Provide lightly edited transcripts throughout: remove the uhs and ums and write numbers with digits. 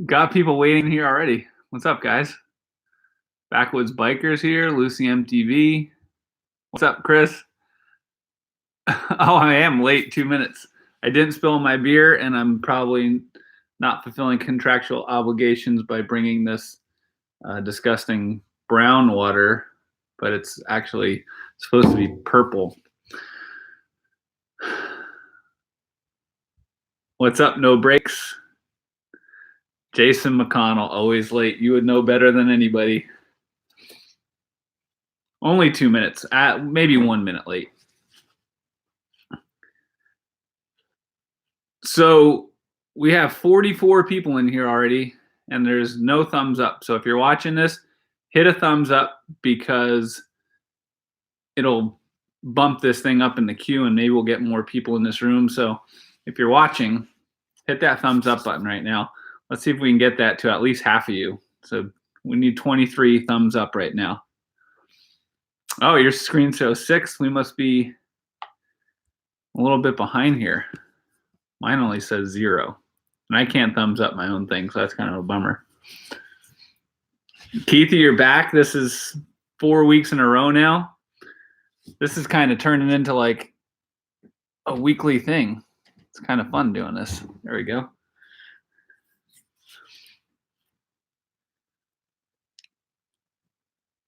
Got people waiting here already. What's up, guys? Backwoods Bikers here, Lucy MTV. What's up, Chris? Oh, I am late 2 minutes. I didn't spill my beer, and I'm probably not fulfilling contractual obligations by bringing this disgusting brown water, but it's actually supposed to be purple. What's up, No Breaks? Jason McConnell, always late. You would know better than anybody. Only 2 minutes, maybe 1 minute late. So we have 44 people in here already, and there's no thumbs up. So if you're watching this, hit a thumbs up because it'll bump this thing up in the queue, and maybe we'll get more people in this room. So if you're watching, hit that thumbs up button right now. Let's see if we can get that to at least half of you. So we need 23 thumbs up right now. Oh, your screen shows 6. We must be a little bit behind here. Mine only says 0. And I can't thumbs up my own thing, so that's kind of a bummer. Keithy, you're back. This is 4 weeks in a row now. This is kind of turning into like a weekly thing. It's kind of fun doing this. There we go.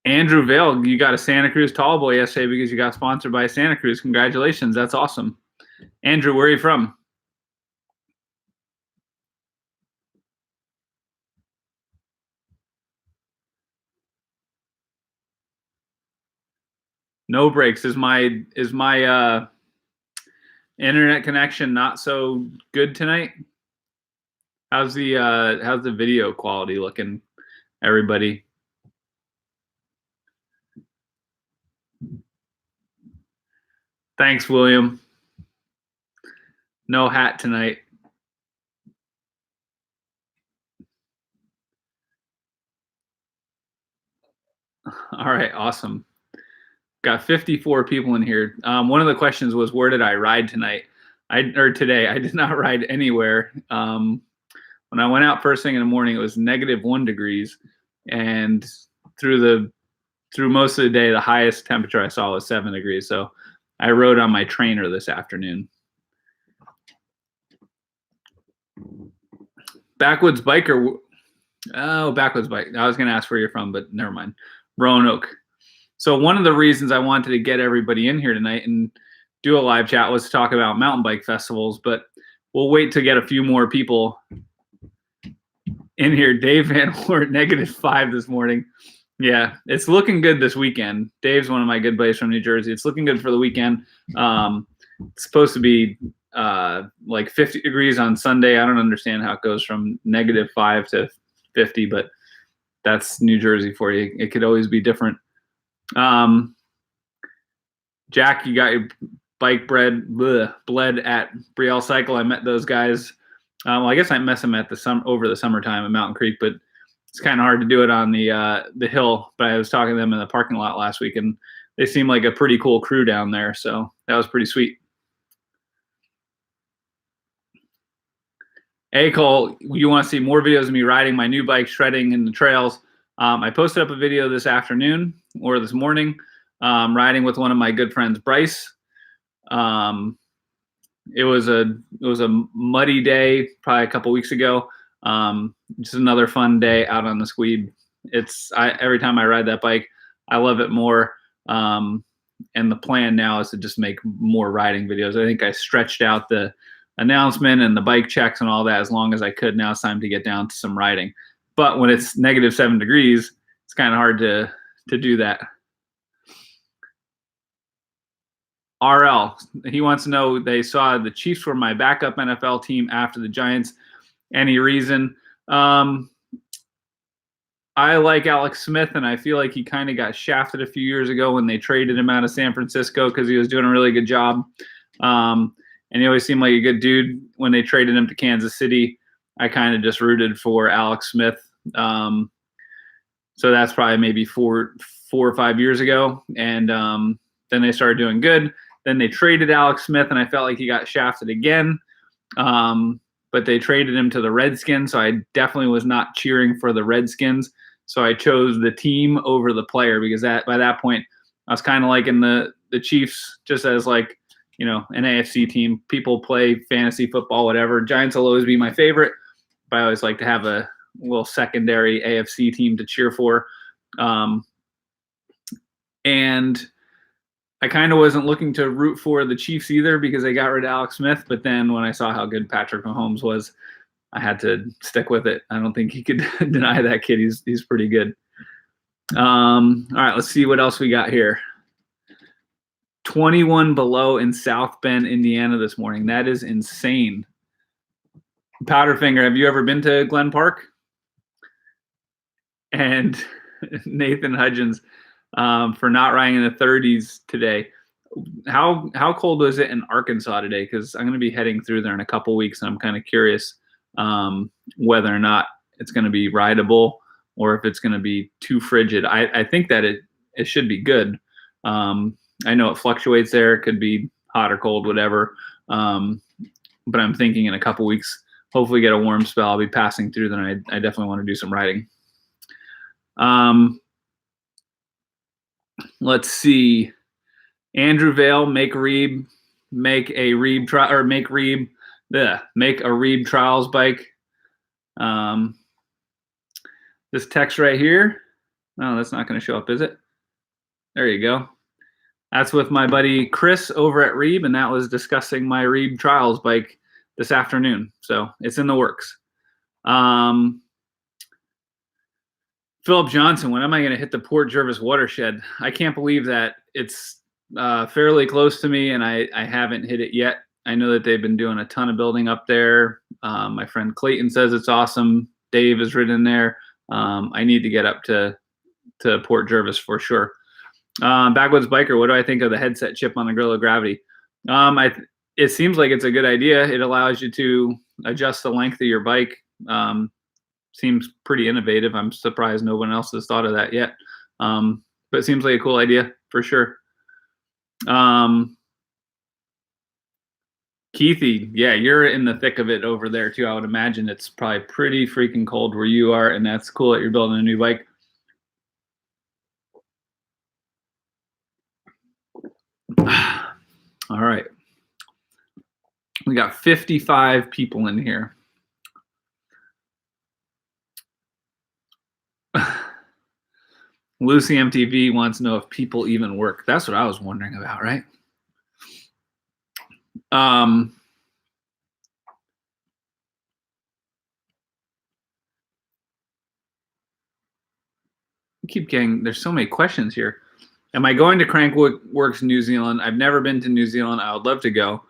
Andrew Vale, you got a Santa Cruz tall boy yesterday because you got sponsored by Santa Cruz. Congratulations. That's awesome. Andrew, where are you from? No breaks. Is my internet connection not so good tonight? How's the video quality looking, everybody? Thanks, William. No hat tonight. All right, awesome. Got 54 people in here. One of the questions was, where did I ride tonight? Today. I did not ride anywhere. When I went out first thing in the morning, it was -1 degrees, and through most of the day, the highest temperature I saw was 7 degrees. So I rode on my trainer this afternoon. Backwoods Biker. Oh, Backwoods Bike. I was going to ask where you're from, but never mind. Roanoke. So one of the reasons I wanted to get everybody in here tonight and do a live chat was to talk about mountain bike festivals, but we'll wait to get a few more people in here. Dave Van Wert, -5 this morning. Yeah, it's looking good this weekend. Dave's one of my good buddies from New Jersey. It's looking good for the weekend. It's supposed to be like 50 degrees on Sunday. I don't understand how it goes from -5 to 50, but that's New Jersey for you. It could always be different. Jack, you got your bike bled at Brielle Cycle. I met those guys. Well, I guess I met them at over the summertime at Mountain Creek, but it's kind of hard to do it on the hill. But I was talking to them in the parking lot last week, and they seem like a pretty cool crew down there. So that was pretty sweet. Hey, Cole, you want to see more videos of me riding my new bike, shredding in the trails? I posted up a video this afternoon or this morning, riding with one of my good friends, Bryce. It was a muddy day, probably a couple weeks ago. Just another fun day out on the squeeb. Every time I ride that bike, I love it more. And the plan now is to just make more riding videos. I think I stretched out the announcement and the bike checks and all that as long as I could. Now it's time to get down to some riding. But when it's -7 degrees, it's kind of hard to do that. RL, he wants to know, they saw the Chiefs were my backup NFL team after the Giants. Any reason? I like Alex Smith, and I feel like he kind of got shafted a few years ago when they traded him out of San Francisco because he was doing a really good job. And he always seemed like a good dude. When they traded him to Kansas City, I kind of just rooted for Alex Smith. So that's probably maybe 4 or 5 years ago. And then they started doing good. Then they traded Alex Smith, and I felt like he got shafted again. but they traded him to the Redskins, so I definitely was not cheering for the Redskins. So I chose the team over the player because by that point I was kind of like in the Chiefs just as like, you know, an AFC team. People play fantasy football, whatever. Giants will always be my favorite, but I always like to have a little secondary AFC team to cheer for. And I kind of wasn't looking to root for the Chiefs either because they got rid of Alex Smith. But then when I saw how good Patrick Mahomes was, I had to stick with it. I don't think he could deny that kid. He's pretty good. All right, let's see what else we got here. 21 below in South Bend, Indiana this morning. That is insane. Powderfinger, have you ever been to Glen Park? And Nathan Hudgens, for not riding in the 30s today. How cold was it in Arkansas today? Because I'm going to be heading through there in a couple weeks, and I'm kind of curious whether or not it's going to be rideable or if it's going to be too frigid. I think that it should be good. I know it fluctuates there. It could be hot or cold, whatever. But I'm thinking in a couple weeks, hopefully get a warm spell. I'll be passing through there, and I definitely want to do some riding. Let's see. Andrew Vale, make a Reeb trials bike. This text right here. Oh, that's not going to show up, is it? There you go. That's with my buddy Chris over at Reeb, and that was discussing my Reeb trials bike this afternoon. So it's in the works. Philip Johnson, when am I going to hit the Port Jervis watershed? I can't believe that it's fairly close to me, and I haven't hit it yet. I know that they've been doing a ton of building up there. My friend Clayton says it's awesome. Dave has ridden there. I need to get up to Port Jervis for sure. Backwoods Biker, what do I think of the headset chip on the Gorilla Gravity? It seems like it's a good idea. It allows you to adjust the length of your bike. Seems pretty innovative. I'm surprised no one else has thought of that yet. But it seems like a cool idea for sure. Keithy, yeah, you're in the thick of it over there too. I would imagine it's probably pretty freaking cold where you are, and that's cool that you're building a new bike. All right. We got 55 people in here. Lucy MTV wants to know if people even work. That's what I was wondering about, right? I keep getting, there's so many questions here. Am I going to Crankworks New Zealand? I've never been to New Zealand. I would love to go.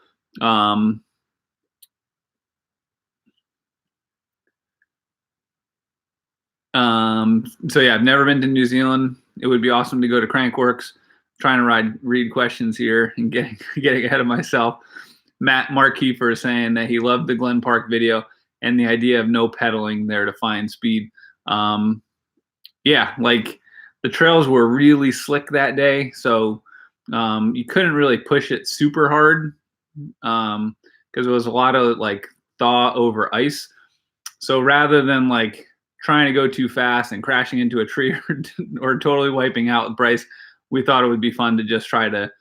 So yeah, I've never been to New Zealand. It would be awesome to go to Crankworks. I'm trying to read questions here and getting ahead of myself. Mark Kiefer is saying that he loved the Glen Park video and the idea of no pedaling there to find speed. Yeah, like the trails were really slick that day, so you couldn't really push it super hard because it was a lot of like thaw over ice. So rather than like trying to go too fast and crashing into a tree or totally wiping out Bryce, we thought it would be fun to just try to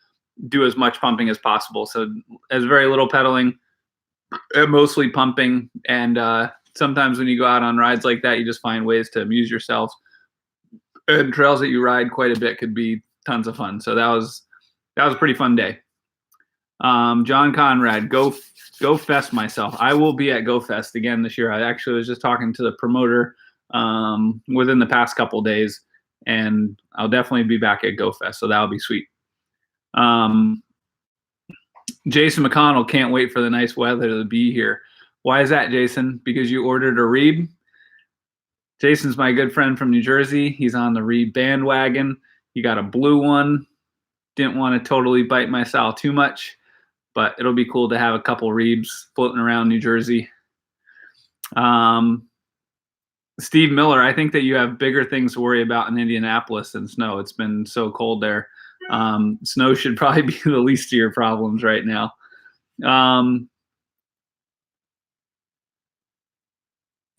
do as much pumping as possible. So as very little pedaling, mostly pumping. And sometimes when you go out on rides like that, you just find ways to amuse yourselves. And trails that you ride quite a bit could be tons of fun. So that was a pretty fun day. John Conrad, go Fest myself. I will be at Go Fest again this year. I actually was just talking to the promoter within the past couple days, and I'll definitely be back at Go Fest, so that'll be sweet. Jason McConnell, can't wait for the nice weather to be here. Why is that, Jason? Because you ordered a Reeb? Jason's my good friend from New Jersey. He's on the Reeb bandwagon. He got a blue one. Didn't want to totally bite my style too much, but it'll be cool to have a couple Reebs floating around New Jersey. Steve Miller, I think that you have bigger things to worry about in Indianapolis than snow. It's been so cold there. Snow should probably be the least of your problems right now.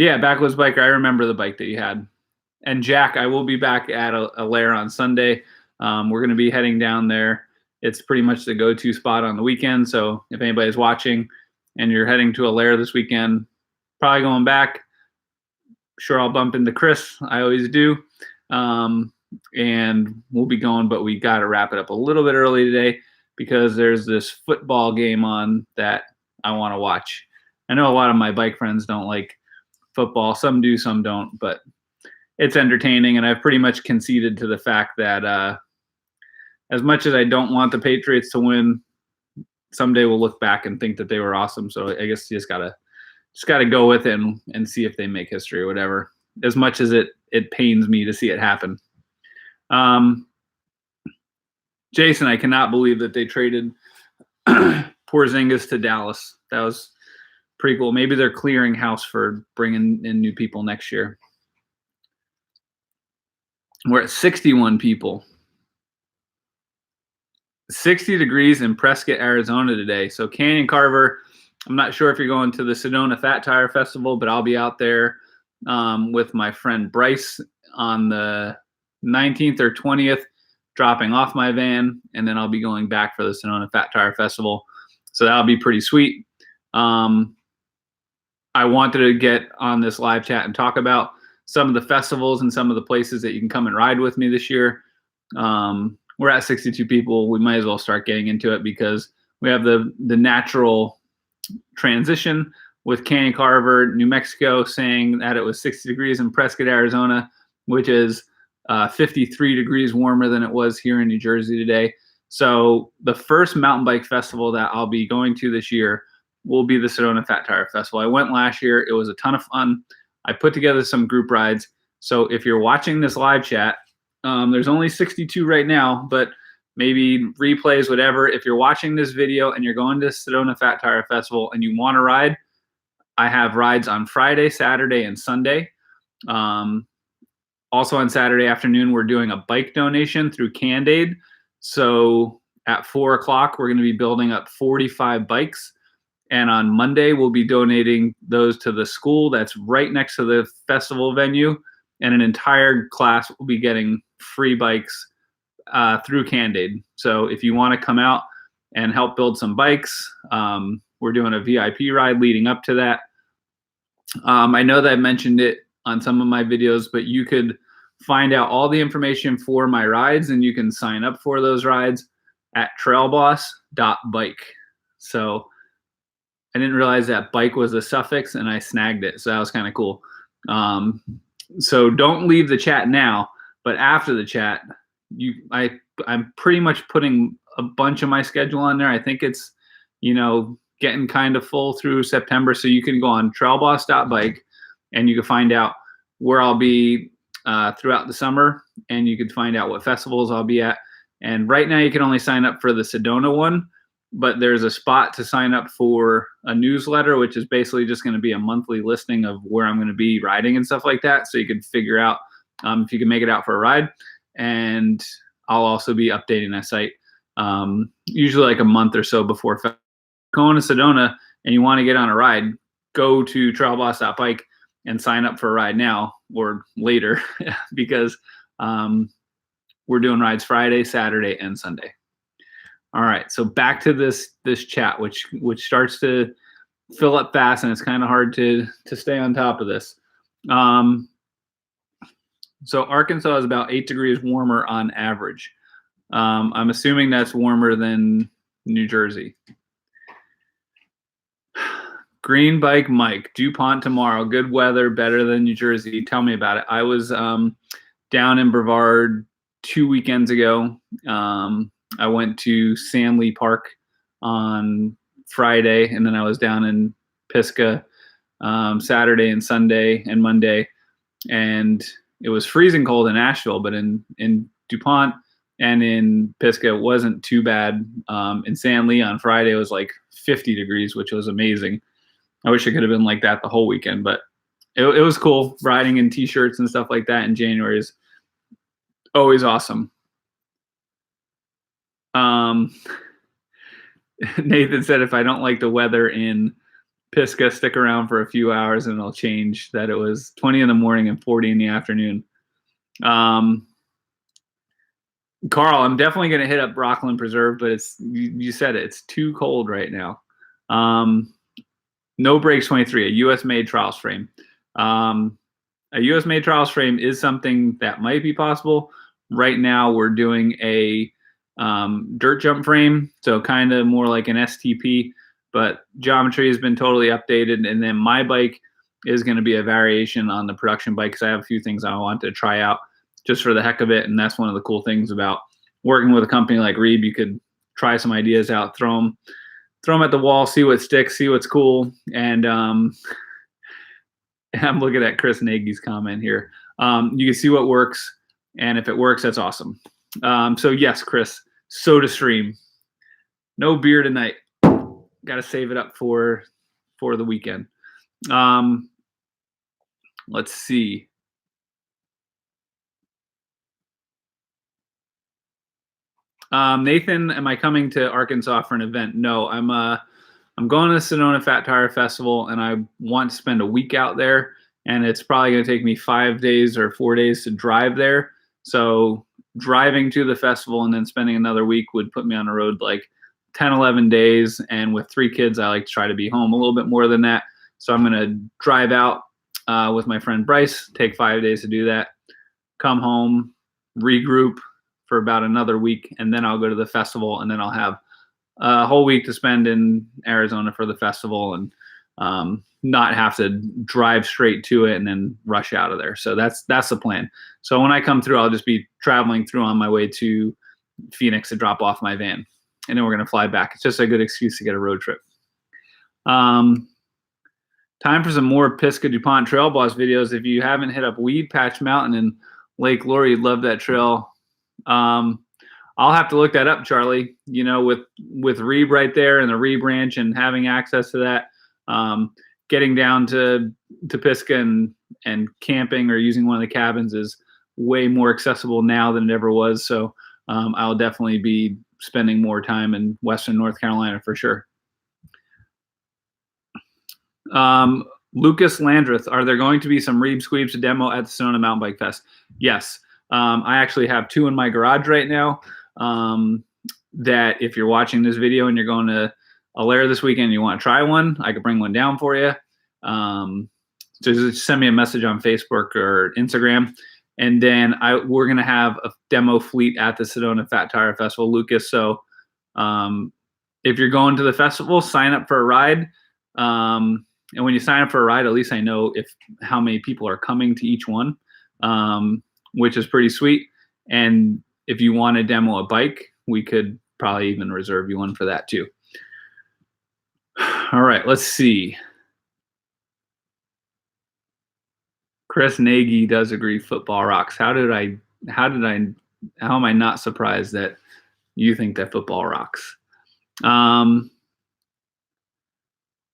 Yeah, backwoods biker. I remember the bike that you had. And Jack, I will be back at a lair on Sunday. We're going to be heading down there. It's pretty much the go-to spot on the weekend. So if anybody's watching and you're heading to a lair this weekend, probably going back, sure I'll bump into Chris. I always do. And we'll be going, but we got to wrap it up a little bit early today because there's this football game on that I want to watch. I know a lot of my bike friends don't like football. Some do, some don't, but it's entertaining. And I've pretty much conceded to the fact that as much as I don't want the Patriots to win, someday we'll look back and think that they were awesome. So I guess you just gotta go with it and see if they make history or whatever. As much as it pains me to see it happen. Jason, I cannot believe that they traded Porzingis to Dallas. That was pretty cool. Maybe they're clearing house for bringing in new people next year. We're at 61 people. 60 degrees in Prescott, Arizona today. So Canyon Carver, I'm not sure if you're going to the Sedona Fat Tire Festival, but I'll be out there with my friend Bryce on the 19th or 20th, dropping off my van, and then I'll be going back for the Sedona Fat Tire Festival. So that'll be pretty sweet. I wanted to get on this live chat and talk about some of the festivals and some of the places that you can come and ride with me this year. We're at 62 people. We might as well start getting into it because we have the natural transition with Canyon Carver, New Mexico, saying that it was 60 degrees in Prescott, Arizona, which is 53 degrees warmer than it was here in New Jersey today. So the first mountain bike festival that I'll be going to this year will be the Sedona Fat Tire Festival. I went last year. It was a ton of fun. I put together some group rides. So if you're watching this live chat, there's only 62 right now, but maybe replays, whatever. If you're watching this video and you're going to Sedona Fat Tire Festival and you want to ride, I have rides on Friday, Saturday, and Sunday. Also on Saturday afternoon, we're doing a bike donation through Cand-Aid. So at 4 o'clock, we're going to be building up 45 bikes. And on Monday, we'll be donating those to the school that's right next to the festival venue. And an entire class will be getting free bikes through Cand-Aid. So if you want to come out and help build some bikes, we're doing a VIP ride leading up to that. I know that I mentioned it on some of my videos, but you could find out all the information for my rides and you can sign up for those rides at trailboss.bike. So I didn't realize that bike was a suffix and I snagged it. So that was kind of cool. So don't leave the chat now, but after the chat, I'm pretty much putting a bunch of my schedule on there. I think it's, getting kind of full through September. So you can go on trailboss.bike and you can find out where I'll be throughout the summer, and you can find out what festivals I'll be at. And right now you can only sign up for the Sedona one, but there's a spot to sign up for a newsletter, which is basically just going to be a monthly listing of where I'm going to be riding and stuff like that. So you can figure out if you can make it out for a ride. And I'll also be updating that site usually like a month or so before going to Sedona and you want to get on a ride, go to trailboss.bike and sign up for a ride now or later because we're doing rides Friday, Saturday, and Sunday. All right, so back to this chat, which starts to fill up fast, and it's kind of hard to stay on top of this. So Arkansas is about 8 degrees warmer on average. I'm assuming that's warmer than New Jersey. Green Bike Mike, DuPont tomorrow. Good weather, better than New Jersey. Tell me about it. I was down in Brevard 2 weekends ago. I went to Sanley Park on Friday, and then I was down in Pisgah Saturday and Sunday and Monday. And it was freezing cold in Asheville, but in DuPont and in Pisgah, it wasn't too bad. In Sanley on Friday, it was like 50 degrees, which was amazing. I wish it could have been like that the whole weekend, but it was cool. Riding in t-shirts and stuff like that in January is always awesome. Nathan said, if I don't like the weather in Pisgah, stick around for a few hours and it'll change that it was 20 in the morning and 40 in the afternoon. Carl, I'm definitely going to hit up Rockland Preserve, but you said it's too cold right now. No Brakes 23, a U.S. made trials frame. A U.S. made trials frame is something that might be possible. Right now, we're doing a dirt jump frame, so kind of more like an STP, but geometry has been totally updated. And then my bike is going to be a variation on the production bike because I have a few things I want to try out just for the heck of it. And that's one of the cool things about working with a company like Reeb. You could try some ideas out, throw them at the wall, see what sticks, see what's cool. And I'm looking at Chris Nagy's comment here. You can see what works, and if it works, that's awesome. So yes, Chris, soda stream. No beer tonight. Got to save it up for the weekend. Let's see. Nathan, am I coming to Arkansas for an event? No, I'm going to the Sedona Fat Tire Festival, and I want to spend a week out there, and it's probably going to take me 5 days or 4 days to drive there. So driving to the festival and then spending another week would put me on the road like 10, 11 days. And with 3 kids, I like to try to be home a little bit more than that. So I'm going to drive out with my friend Bryce, take 5 days to do that, come home, regroup for about another week, and then I'll go to the festival, and then I'll have a whole week to spend in Arizona for the festival and not have to drive straight to it and then rush out of there. So that's the plan. So when I come through, I'll just be traveling through on my way to Phoenix to drop off my van, and then we're going to fly back. It's just a good excuse to get a road trip. Time for some more Pisgah DuPont Trail Boss videos. If you haven't hit up Weed Patch Mountain in Lake Lure, you'd love that trail. I'll have to look that up, Charlie. You know, with Reeb right there and the Reeb Ranch and having access to that, getting down to Pisgah and camping or using one of the cabins is way more accessible now than it ever was. So I'll definitely be spending more time in Western North Carolina for sure. Lucas Landreth, are there going to be some Reeb Squeebs to demo at the Sedona Mountain Bike Fest? Yes. I actually have 2 in my garage right now that if you're watching this video and you're going to Alaire this weekend and you want to try one, I could bring one down for you. So just send me a message on Facebook or Instagram. And then we're going to have a demo fleet at the Sedona Fat Tire Festival, Lucas. So if you're going to the festival, sign up for a ride. And when you sign up for a ride, at least I know how many people are coming to each one, which is pretty sweet. And if you want to demo a bike, we could probably even reserve you one for that too. All right, let's see. Chris Nagy does agree football rocks. How am I not surprised that you think that football rocks?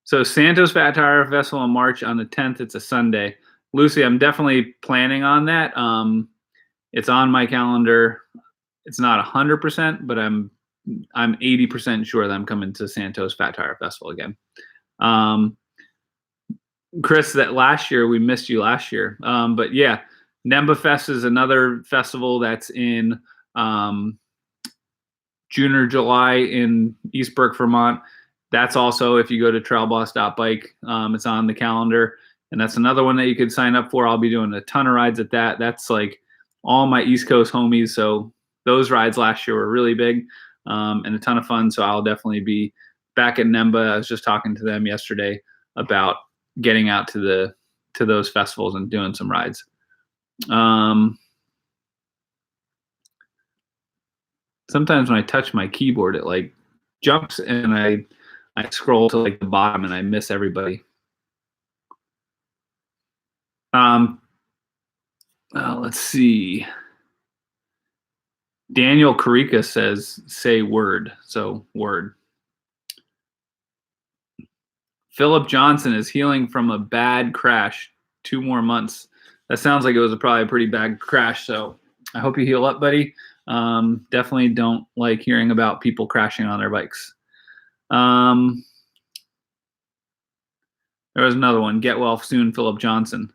So Santos Fat Tire Festival in March on the 10th. It's a Sunday. Lucy, I'm definitely planning on that. It's on my calendar. It's not 100%, but I'm 80% sure that I'm coming to Santos Fat Tire Festival again. Chris, that last year, we missed you last year. But yeah, Nemba Fest is another festival that's in June or July in East Burke, Vermont. That's also, if you go to trailboss.bike, it's on the calendar. And that's another one that you could sign up for. I'll be doing a ton of rides at that. That's like all my East Coast homies. So those rides last year were really big and a ton of fun. So I'll definitely be back at Nemba. I was just talking to them yesterday about getting out to those festivals and doing some rides. Sometimes when I touch my keyboard, it like jumps and I scroll to like the bottom and I miss everybody. Let's see. Daniel Karika says, say word. So word. Philip Johnson is healing from a bad crash. 2 more months. That sounds like it was probably a pretty bad crash. So I hope you heal up, buddy. Definitely don't like hearing about people crashing on their bikes. There was another one. Get well soon, Philip Johnson.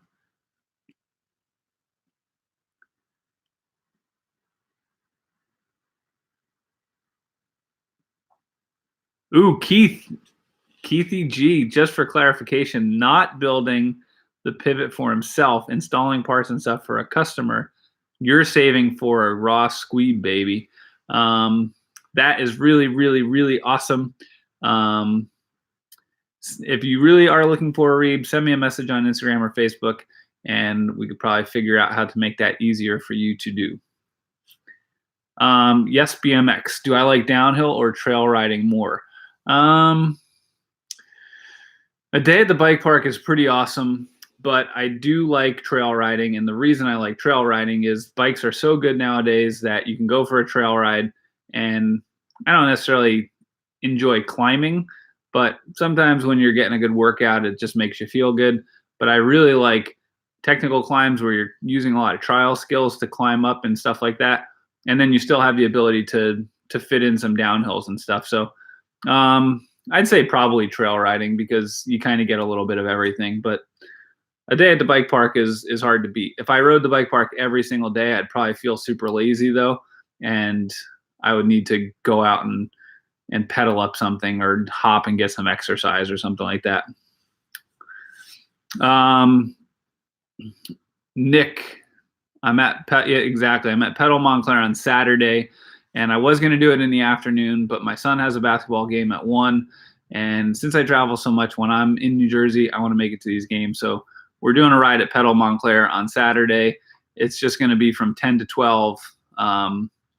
Ooh, Keithy G, just for clarification, not building the pivot for himself, installing parts and stuff for a customer. You're saving for a raw squeeb, baby. That is really, really, really awesome. If you really are looking for a reeb, send me a message on Instagram or Facebook, and we could probably figure out how to make that easier for you to do. Yes, BMX. Do I like downhill or trail riding more? A day at the bike park is pretty awesome, but I do like trail riding. And the reason I like trail riding is bikes are so good nowadays that you can go for a trail ride. And I don't necessarily enjoy climbing, but sometimes when you're getting a good workout, it just makes you feel good. But I really like technical climbs where you're using a lot of trial skills to climb up and stuff like that. And then you still have the ability to fit in some downhills and stuff. So I'd say probably trail riding because you kind of get a little bit of everything. But a day at the bike park is hard to beat. If I rode the bike park every single day, I'd probably feel super lazy though, and I would need to go out and pedal up something or hop and get some exercise or something like that. Nick, I'm at Pedal Montclair on Saturday, and I was going to do it in the afternoon, but my son has a basketball game at 1, and since I travel so much when I'm in New Jersey, I want to make it to these games. So we're doing a ride at Pedal Montclair on Saturday. It's just going to be from 10 to 12.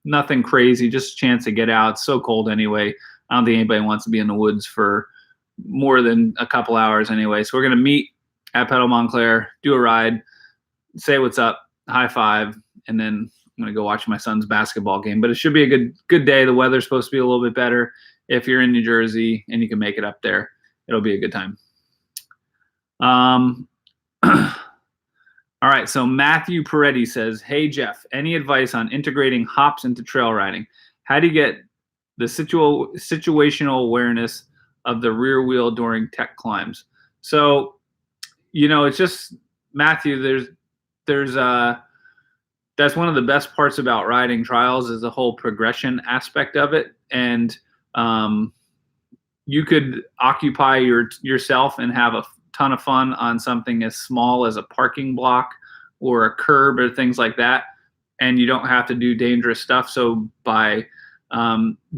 Nothing crazy, just a chance to get out. It's so cold anyway. I don't think anybody wants to be in the woods for more than a couple hours anyway. So we're going to meet at Pedal Montclair, do a ride, say what's up, high five, and then I'm going to go watch my son's basketball game. But it should be a good day. The weather's supposed to be a little bit better. If you're in New Jersey and you can make it up there, it'll be a good time. All right, so Matthew Peretti says, hey, Jeff, any advice on integrating hops into trail riding? How do you get the situational awareness of the rear wheel during tech climbs? So, it's just, Matthew, there's that's one of the best parts about riding trials is the whole progression aspect of it. And you could occupy yourself and have a ton of fun on something as small as a parking block or a curb or things like that. And you don't have to do dangerous stuff. So by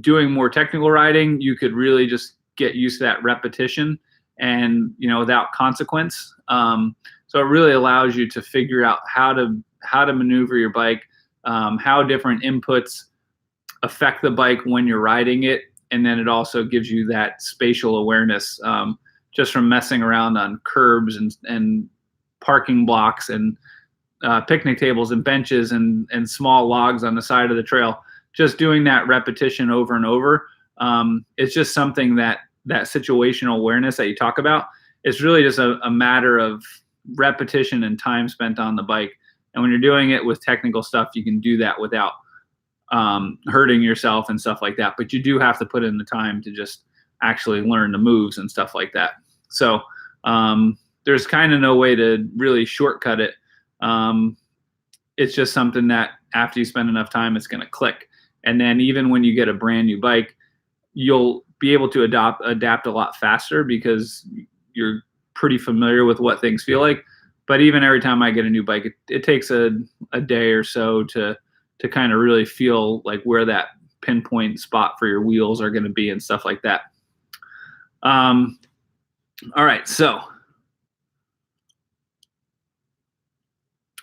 doing more technical riding, you could really just get used to that repetition and, without consequence. So it really allows you to figure out how to maneuver your bike, how different inputs affect the bike when you're riding it. And then it also gives you that spatial awareness just from messing around on curbs and parking blocks and picnic tables and benches and small logs on the side of the trail. Just doing that repetition over and over. It's just something that situational awareness that you talk about, it's really just a matter of repetition and time spent on the bike. And when you're doing it with technical stuff, you can do that without hurting yourself and stuff like that. But you do have to put in the time to just actually learn the moves and stuff like that. So there's kind of no way to really shortcut it. It's just something that after you spend enough time, it's going to click. And then even when you get a brand new bike, you'll be able to adapt a lot faster because you're pretty familiar with what things feel like. But even every time I get a new bike, it takes a day or so to kind of really feel like where that pinpoint spot for your wheels are going to be and stuff like that. All right, so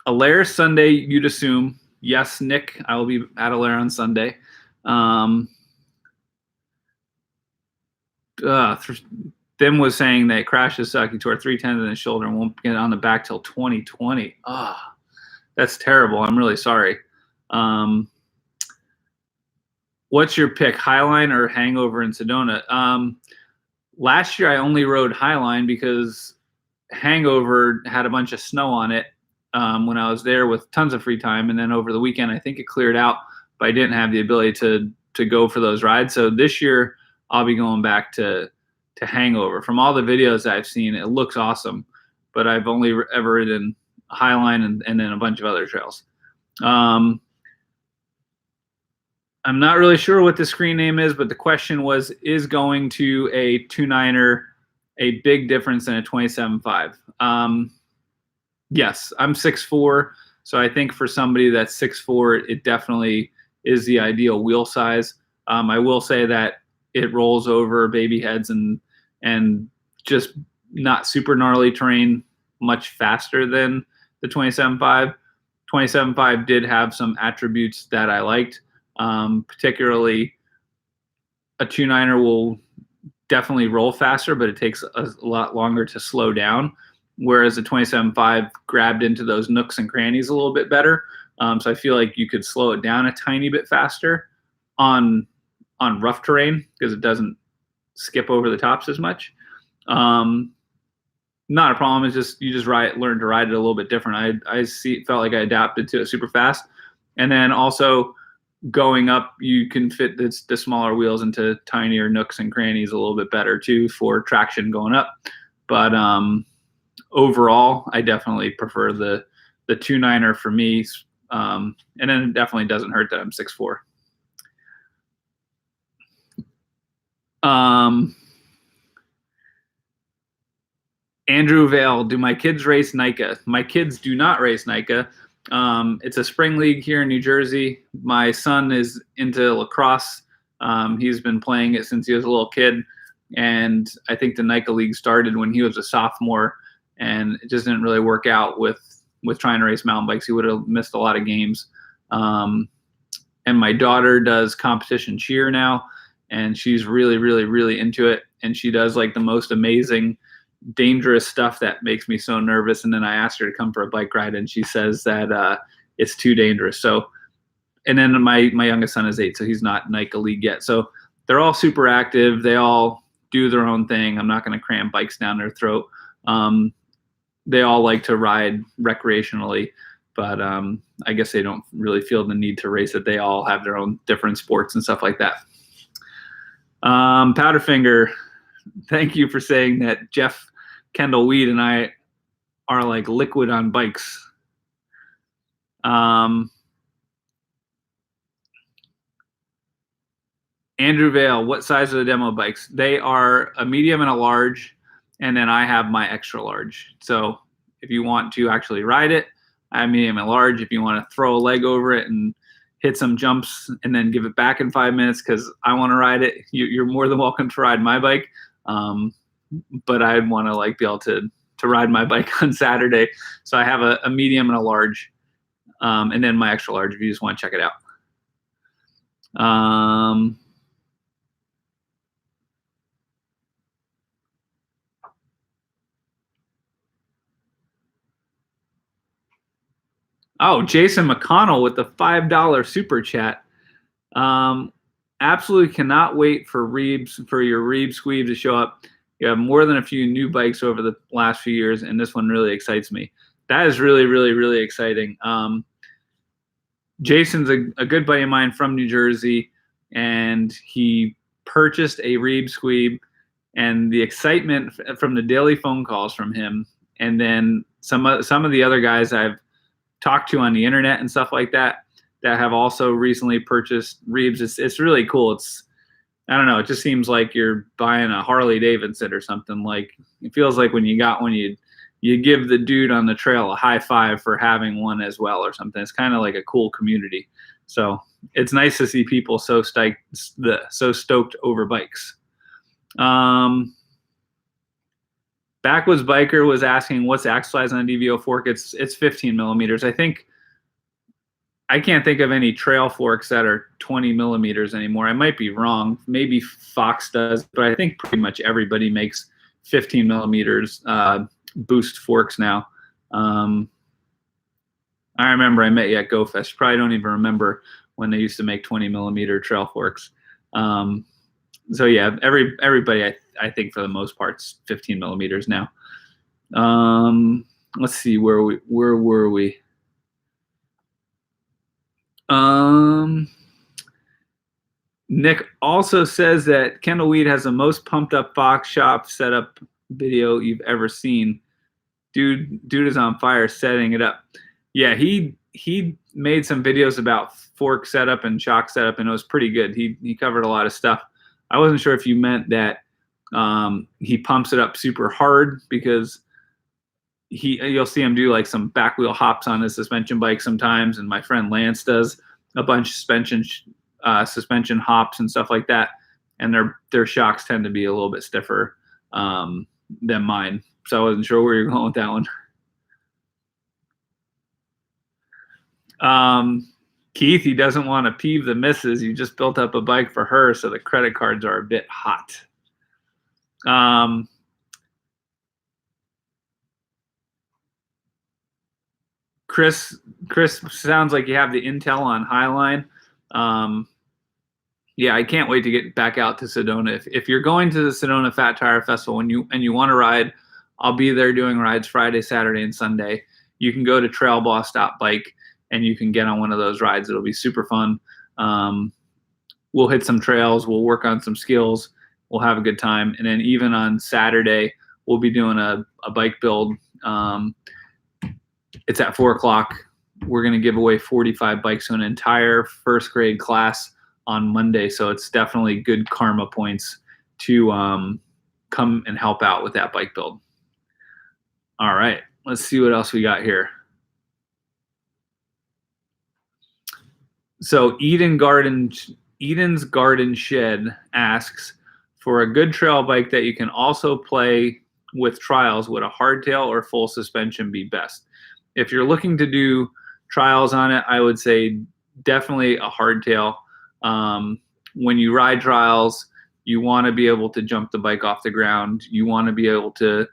Alaire Sunday, you'd assume. Yes, Nick, I will be at Alaire on Sunday. Them was saying that crashes suck. He tore 3 tendons in his shoulder and won't get on the back till 2020. That's terrible. I'm really sorry. What's your pick, Highline or Hangover in Sedona? Last year I only rode Highline because Hangover had a bunch of snow on it when I was there with tons of free time. And then over the weekend, I think it cleared out, but I didn't have the ability to go for those rides. So this year I'll be going back to to hangover. From all the videos I've seen, it looks awesome, but I've only ever ridden Highline and then a bunch of other trails. I'm not really sure what the screen name is, but the question was, is going to a 2.9er a big difference than a 27.5? Yes, I'm 6'4", so I think for somebody that's 6'4", it definitely is the ideal wheel size. I will say that it rolls over baby heads and just not super gnarly terrain much faster than the 27.5. 27.5 did have some attributes that I liked. Particularly a 2.9er will definitely roll faster, but it takes a lot longer to slow down, whereas the 27.5 grabbed into those nooks and crannies a little bit better. So I feel like you could slow it down a tiny bit faster on rough terrain because it doesn't skip over the tops as much. Not a problem. It's just you just learn to ride it a little bit different. I felt like I adapted to it super fast, and then also going up, you can fit the smaller wheels into tinier nooks and crannies a little bit better too for traction going up. But overall, I definitely prefer the 2.9er for me. And then it definitely doesn't hurt that I'm 6'4". Andrew Vale, do my kids race NICA? My kids do not race NICA. It's a spring league here in New Jersey. My son is into lacrosse. He's been playing it since he was a little kid. And I think the NICA league started when he was a sophomore, and it just didn't really work out with trying to race mountain bikes. He would have missed a lot of games. And my daughter does competition cheer now, and she's really, really, really into it. And she does like the most amazing, dangerous stuff that makes me so nervous. And then I asked her to come for a bike ride, and she says that it's too dangerous. So, and then my youngest son is 8, so he's not NICA league yet. So they're all super active. They all do their own thing. I'm not going to cram bikes down their throat. They all like to ride recreationally, but I guess they don't really feel the need to race it. They all have their own different sports and stuff like that. Powderfinger, thank you for saying that Jeff Kendall Weed and I are like liquid on bikes. Andrew Vale, what size are the demo bikes? They are a medium and a large, and then I have my extra large. So if you want to actually ride it, I have medium and large. If you want to throw a leg over it and hit some jumps and then give it back in 5 minutes because I want to ride it, you're more than welcome to ride my bike. But I'd want to like be able to ride my bike on Saturday. So I have a medium and a large, and then my extra large if you just want to check it out. Oh, Jason McConnell with the $5 super chat. Absolutely cannot wait for your Reeb Squeeb to show up. You have more than a few new bikes over the last few years, and this one really excites me. That is really, really, really exciting. Jason's a good buddy of mine from New Jersey, and he purchased a Reeb Squeeb, and the excitement from the daily phone calls from him, and then some of the other guys I've talked to on the internet and stuff like that have also recently purchased Reebs. It's really cool. I don't know. It just seems like you're buying a Harley Davidson or something. Like it feels like when you got one, you give the dude on the trail a high five for having one as well or something. It's kind of like a cool community. So it's nice to see people so stoked over bikes. Backwoods Biker was asking what's axle size on a DVO fork. It's 15 millimeters. I can't think of any trail forks that are 20 millimeters anymore. I might be wrong. Maybe Fox does, but I think pretty much everybody makes 15 millimeters boost forks now. I remember I met you at GoFest. Probably don't even remember when they used to make 20 millimeter trail forks. So yeah, everybody I think for the most part's 15 millimeters now. Let's see where were we? Nick also says that Kendall Weed has the most pumped up box shop setup video you've ever seen. Dude is on fire setting it up. Yeah, he made some videos about fork setup and shock setup, and it was pretty good. He covered a lot of stuff. I wasn't sure if you meant that he pumps it up super hard, because you'll see him do like some back wheel hops on his suspension bike sometimes, and my friend Lance does a bunch of suspension hops and stuff like that, and their shocks tend to be a little bit stiffer than mine. So I wasn't sure where you're going with that one. Keith, he doesn't want to peeve the missus. You just built up a bike for her, so the credit cards are a bit hot. Chris, sounds like you have the intel on Highline. Yeah, I can't wait to get back out to Sedona. If you're going to the Sedona Fat Tire Festival and you want to ride, I'll be there doing rides Friday, Saturday, and Sunday. You can go to trailboss.bike and you can get on one of those rides. It'll be super fun. We'll hit some trails. We'll work on some skills. We'll have a good time. And then even on Saturday, we'll be doing a bike build. It's at 4 o'clock. We're going to give away 45 bikes to an entire first grade class on Monday. So it's definitely good karma points to come and help out with that bike build. All right, let's see what else we got here. So Eden's Garden Shed asks, for a good trail bike that you can also play with trials, would a hardtail or full suspension be best? If you're looking to do trials on it, I would say definitely a hardtail. When you ride trials, you want to be able to jump the bike off the ground. You want to be able to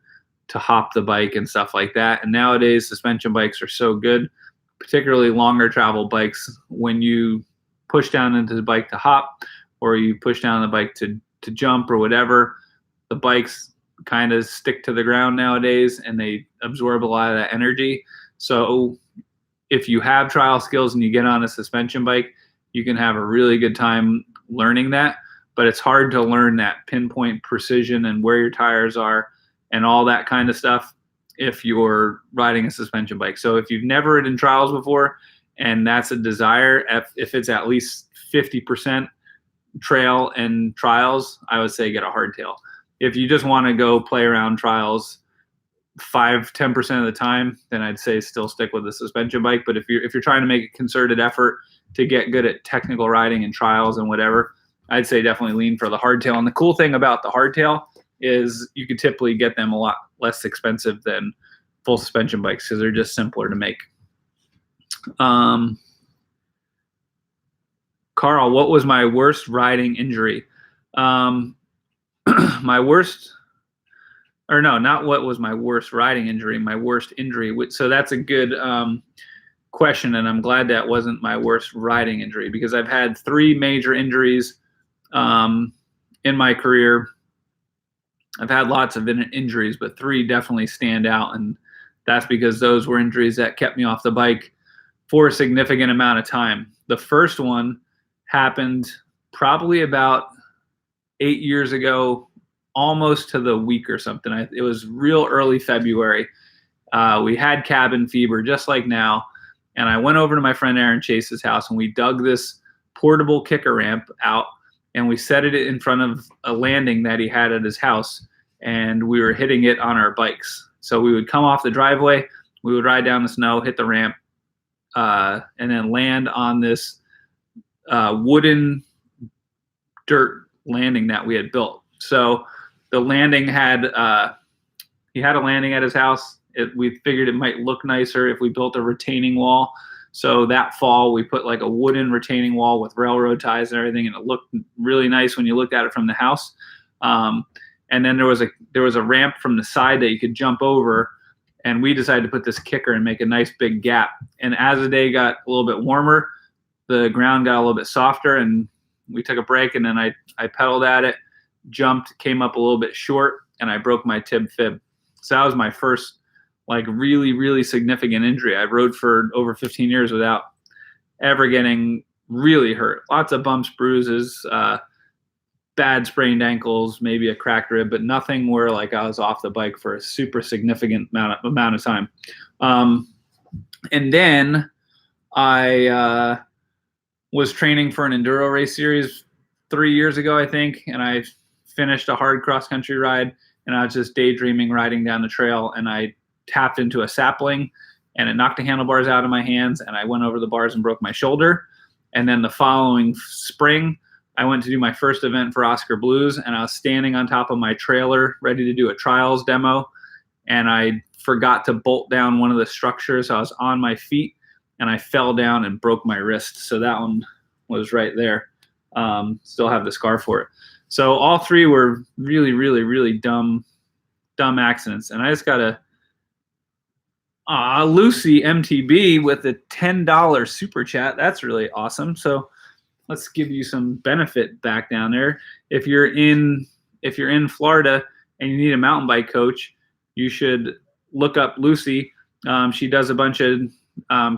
hop the bike and stuff like that. And nowadays, suspension bikes are so good, particularly longer travel bikes. When you push down into the bike to hop, or you push down the bike to jump or whatever, the bikes kind of stick to the ground nowadays and they absorb a lot of that energy. So if you have trial skills and you get on a suspension bike, you can have a really good time learning that. But it's hard to learn that pinpoint precision and where your tires are and all that kind of stuff if you're riding a suspension bike. So if you've never ridden trials before and that's a desire, if it's at least 50% trail and trials, I would say get a hardtail. If you just want to go play around trials 5-10% of the time, then I'd say still stick with the suspension bike. But if you're trying to make a concerted effort to get good at technical riding and trials and whatever, I'd say definitely lean for the hardtail. And the cool thing about the hardtail is you could typically get them a lot less expensive than full suspension bikes because they're just simpler to make. Carl, what was my worst riding injury? My worst, or no, not what was my worst riding injury, my worst injury. So that's a good question, and I'm glad that wasn't my worst riding injury, because I've had 3 major injuries in my career. I've had lots of injuries, but 3 definitely stand out, and that's because those were injuries that kept me off the bike for a significant amount of time. The first one happened probably about 8 years ago, almost to the week or something. It was real early February. We had cabin fever just like now, and I went over to my friend Aaron Chase's house, and we dug this portable kicker ramp out, and we set it in front of a landing that he had at his house, and we were hitting it on our bikes. So we would come off the driveway, we would ride down the snow, hit the ramp, and then land on this wooden dirt landing that we had built. So the landing had, he had a landing at his house. We figured it might look nicer if we built a retaining wall. So that fall we put like a wooden retaining wall with railroad ties and everything, and it looked really nice when you looked at it from the house. And then there was a ramp from the side that you could jump over, and we decided to put this kicker and make a nice big gap. And as the day got a little bit warmer, the ground got a little bit softer, and we took a break, and then I pedaled at it, jumped, came up a little bit short, and I broke my tib fib. So that was my first like really, really significant injury. I rode for over 15 years without ever getting really hurt. Lots of bumps, bruises, bad sprained ankles, maybe a cracked rib, but nothing where like I was off the bike for a super significant amount of time. And then I was training for an enduro race series 3 years ago, I think, and I finished a hard cross country ride, and I was just daydreaming riding down the trail, and I tapped into a sapling, and it knocked the handlebars out of my hands, and I went over the bars and broke my shoulder. And then the following spring, I went to do my first event for Oscar Blues, and I was standing on top of my trailer ready to do a trials demo, and I forgot to bolt down one of the structures. I was on my feet, and I fell down and broke my wrist. So that one was right there. Still have the scar for it. So all three were really, really, really dumb accidents. And I just got Lucy MTB with a $10 super chat. That's really awesome. So let's give you some benefit back down there. If you're in Florida and you need a mountain bike coach, you should look up Lucy. She does a bunch of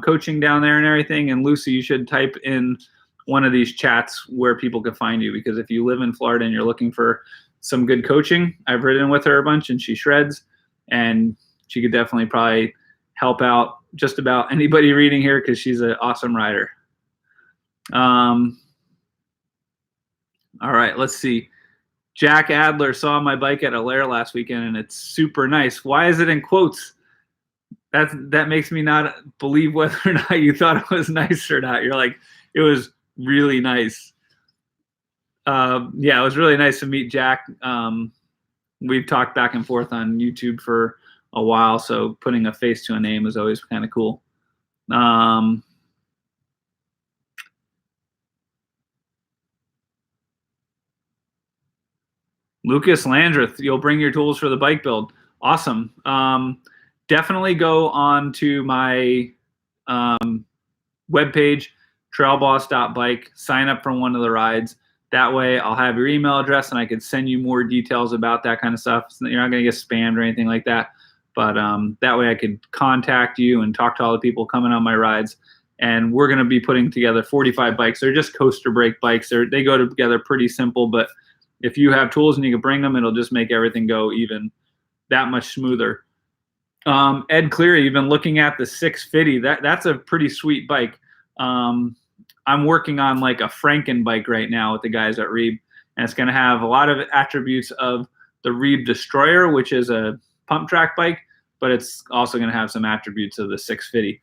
coaching down there and everything. And Lucy, you should type in one of these chats where people can find you, because if you live in Florida and you're looking for some good coaching, I've ridden with her a bunch and she shreds, and she could definitely probably help out just about anybody reading here because she's an awesome rider. All right, let's see. Jack Adler saw my bike at Allaire last weekend and it's super nice. Why is it in quotes? That makes me not believe whether or not you thought it was nice or not. You're like, it was really nice. Yeah, it was really nice to meet Jack. We've talked back and forth on YouTube for a while, so putting a face to a name is always kind of cool. Lucas Landreth, you'll bring your tools for the bike build. Awesome. Definitely go on to my webpage, trailboss.bike, sign up for one of the rides. That way I'll have your email address and I can send you more details about that kind of stuff. So you're not going to get spammed or anything like that. But that way I could contact you and talk to all the people coming on my rides. And we're going to be putting together 45 bikes. They're just coaster brake bikes. They go together pretty simple, but if you have tools and you can bring them, it'll just make everything go even that much smoother. Ed Cleary, you've been looking at the 650. That's a pretty sweet bike. I'm working on like a Franken bike right now with the guys at Reeb, and it's going to have a lot of attributes of the Reeb Destroyer, which is a pump track bike, but it's also going to have some attributes of the 650.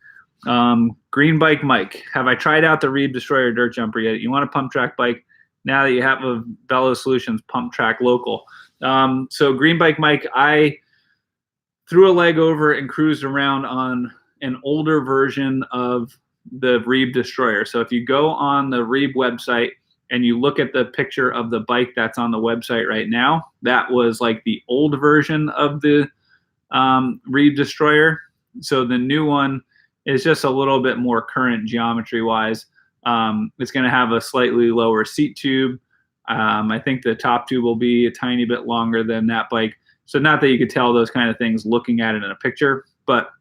Green Bike Mike, have I tried out the Reeb Destroyer dirt jumper yet? You want a pump track bike now that you have a Velo Solutions pump track local. So Green Bike Mike, I threw a leg over and cruised around on an older version of the Reeb Destroyer. So if you go on the Reeb website and you look at the picture of the bike that's on the website right now, that was like the old version of the Reeb Destroyer. So the new one is just a little bit more current geometry wise. It's going to have a slightly lower seat tube. I think the top tube will be a tiny bit longer than that bike. So not that you could tell those kind of things looking at it in a picture, but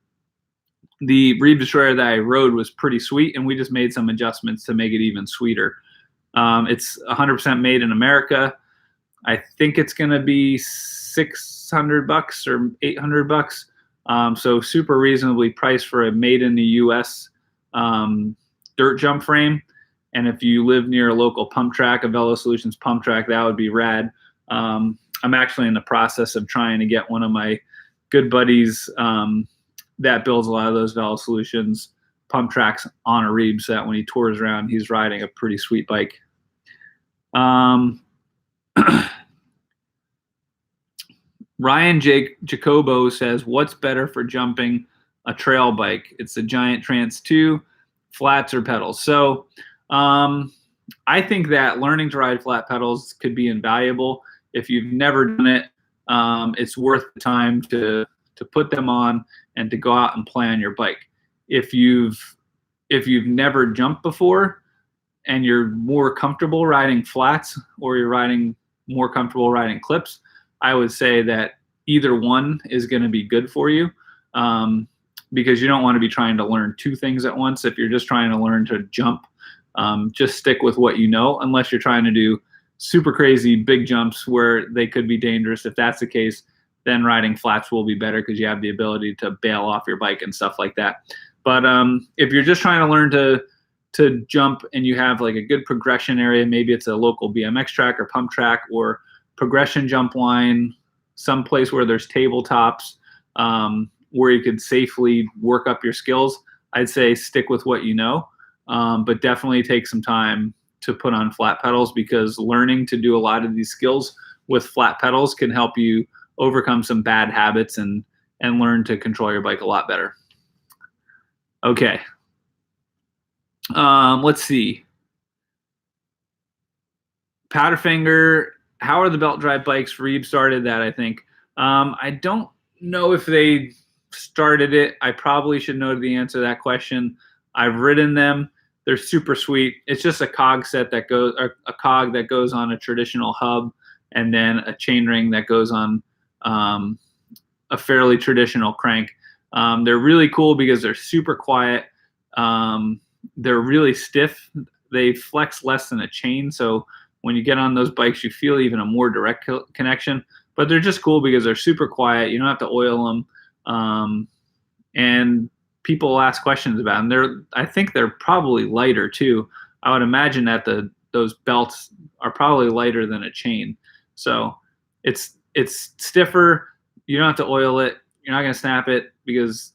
the Reeb Destroyer that I rode was pretty sweet, and we just made some adjustments to make it even sweeter. It's 100% made in America. I think it's going to be $600 or $800. So super reasonably priced for a made in the US dirt jump frame. And if you live near a local pump track, a Velo Solutions pump track, that would be rad. I'm actually in the process of trying to get one of my good buddies that builds a lot of those Velo Solutions pump tracks on a Reeb, so that when he tours around, he's riding a pretty sweet bike. Ryan Jacobo says, what's better for jumping a trail bike? It's the Giant Trance 2, flats or pedals. So I think that learning to ride flat pedals could be invaluable. If you've never done it, it's worth the time to put them on and to go out and play on your bike. If you've never jumped before and you're more comfortable riding flats, or you're more comfortable riding clips, I would say that either one is going to be good for you, because you don't want to be trying to learn two things at once. If you're just trying to learn to jump, Just stick with what you know, unless you're trying to do super crazy big jumps where they could be dangerous. If that's the case, then riding flats will be better because you have the ability to bail off your bike and stuff like that. But if you're just trying to learn to jump and you have like a good progression area, maybe it's a local BMX track or pump track or progression jump line, someplace where there's tabletops, where you could safely work up your skills, I'd say stick with what you know, but definitely take some time to put on flat pedals, because learning to do a lot of these skills with flat pedals can help you overcome some bad habits and learn to control your bike a lot better. Okay. Let's see. Powderfinger, how are the belt drive bikes? Reeb started that, I think. I don't know if they started it. I probably should know the answer to that question. I've ridden them. They're super sweet. It's just a cog set that goes, or a cog that goes on a traditional hub, and then a chainring that goes on a fairly traditional crank. They're really cool because they're super quiet. They're really stiff. They flex less than a chain, so when you get on those bikes, you feel even a more direct connection. But they're just cool because they're super quiet. You don't have to oil them, and people ask questions about them. I think they're probably lighter too. I would imagine that those belts are probably lighter than a chain, so it's stiffer. You don't have to oil it. You're not gonna snap it, because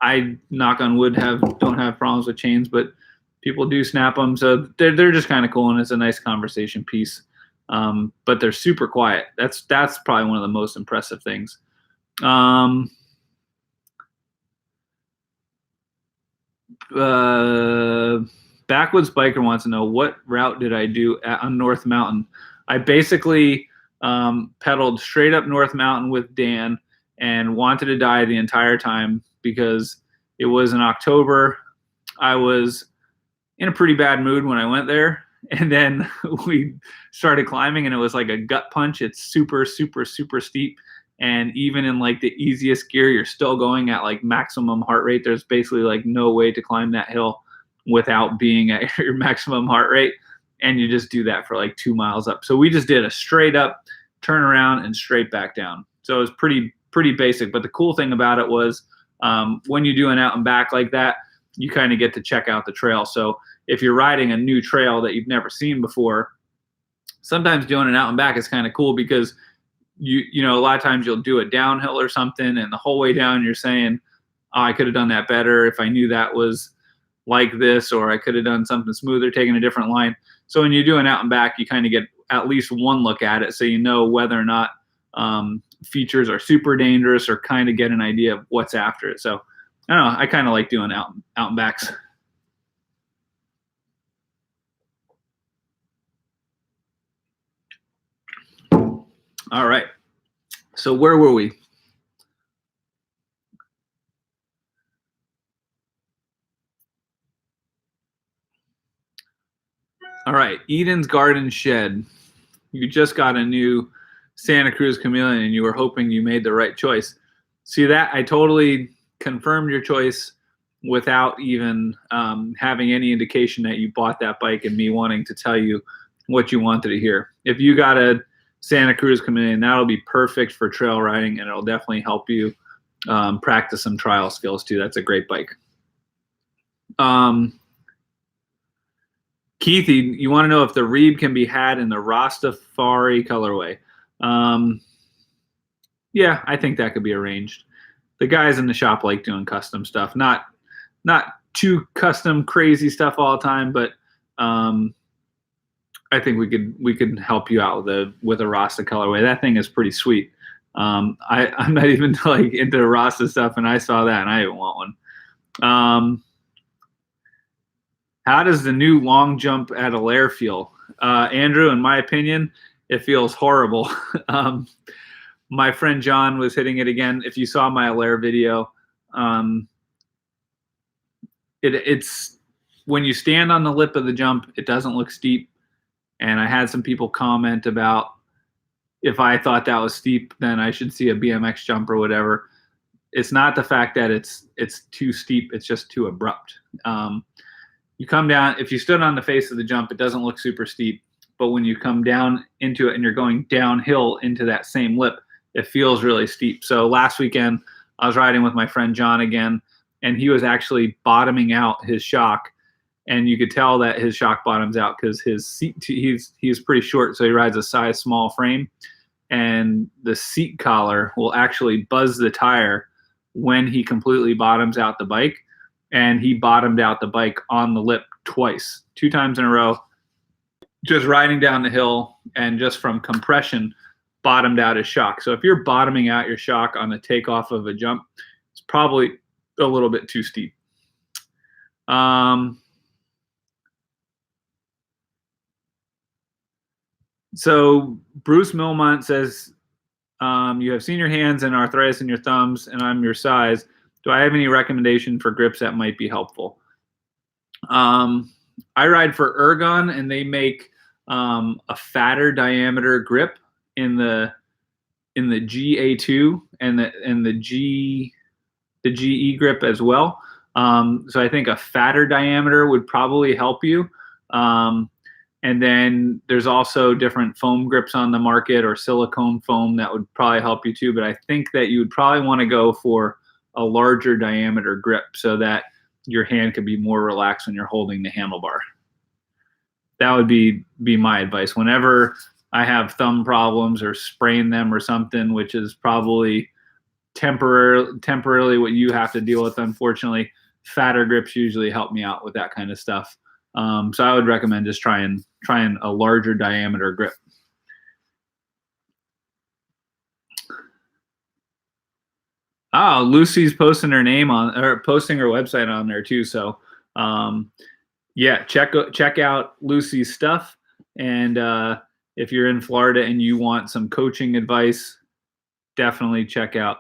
I, knock on wood, don't have problems with chains, but people do snap them. So they're just kind of cool, and it's a nice conversation piece. But they're super quiet. That's probably one of the most impressive things. Backwoods Biker wants to know, what route did I do on North Mountain? I basically pedaled straight up North Mountain with Dan and wanted to die the entire time because it was in October. I was in a pretty bad mood when I went there, and then we started climbing, and it was like a gut punch. It's super, super, super steep, and even in like the easiest gear, you're still going at like maximum heart rate. There's basically like no way to climb that hill without being at your maximum heart rate, and you just do that for like 2 miles up. So we just did a straight up turn around and straight back down. So it was pretty basic, but the cool thing about it was when you do an out and back like that, you kind of get to check out the trail. So if you're riding a new trail that you've never seen before, sometimes doing an out and back is kind of cool, because you know, a lot of times you'll do a downhill or something, and the whole way down you're saying, oh, I could have done that better if I knew that was like this, or I could have done something smoother, taking a different line. So when you do an out and back, you kind of get at least one look at it, so you know whether or not features are super dangerous, or kind of get an idea of what's after it. So I don't know, I kind of like doing out and backs. All right. So where were we? All right. Eden's Garden Shed. You just got a new Santa Cruz Chameleon, and you were hoping you made the right choice. See that? I totally confirmed your choice without even having any indication that you bought that bike and me wanting to tell you what you wanted to hear. If you got a Santa Cruz Chameleon, that'll be perfect for trail riding, and it'll definitely help you practice some trial skills too. That's a great bike. Keithy, you want to know if the Reeb can be had in the Rastafari colorway? Yeah, I think that could be arranged. The guys in the shop like doing custom stuff, not too custom crazy stuff all the time, but I think we could help you out with a Rasta colorway. That thing is pretty sweet. I'm not even like into Rasta stuff, and I saw that and I didn't want one. How does the new long jump at Alaire feel? Andrew, in my opinion, it feels horrible. My friend John was hitting it again. If you saw my Alaire video, it's when you stand on the lip of the jump, it doesn't look steep. And I had some people comment about, if I thought that was steep, then I should see a BMX jump or whatever. It's not the fact that it's too steep, it's just too abrupt. you come down, if you stood on the face of the jump, it doesn't look super steep. But when you come down into it and you're going downhill into that same lip, it feels really steep. So last weekend, I was riding with my friend John again, and he was actually bottoming out his shock. And you could tell that his shock bottoms out because his seat, he's pretty short, so he rides a size small frame. And the seat collar will actually buzz the tire when he completely bottoms out the bike. And he bottomed out the bike on the lip twice, 2 times in a row, just riding down the hill, and just from compression bottomed out his shock. So if you're bottoming out your shock on the takeoff of a jump, it's probably a little bit too steep. So Bruce Milmont says, you have seen your hands and arthritis in your thumbs, and I'm your size. Do I have any recommendation for grips that might be helpful? I ride for Ergon, and they make a fatter diameter grip in the GA2 and the GE grip as well. So I think a fatter diameter would probably help you. And then there's also different foam grips on the market, or silicone foam, that would probably help you too. But I think that you would probably want to go for a larger diameter grip so that your hand can be more relaxed when you're holding the handlebar. That would be my advice. Whenever I have thumb problems or sprain them or something, which is probably temporarily what you have to deal with, unfortunately, fatter grips usually help me out with that kind of stuff. So I would recommend just trying a larger diameter grip. Oh, Lucy's posting her name on, or posting her website on there too. So, yeah, check out Lucy's stuff. And if you're in Florida and you want some coaching advice, definitely check out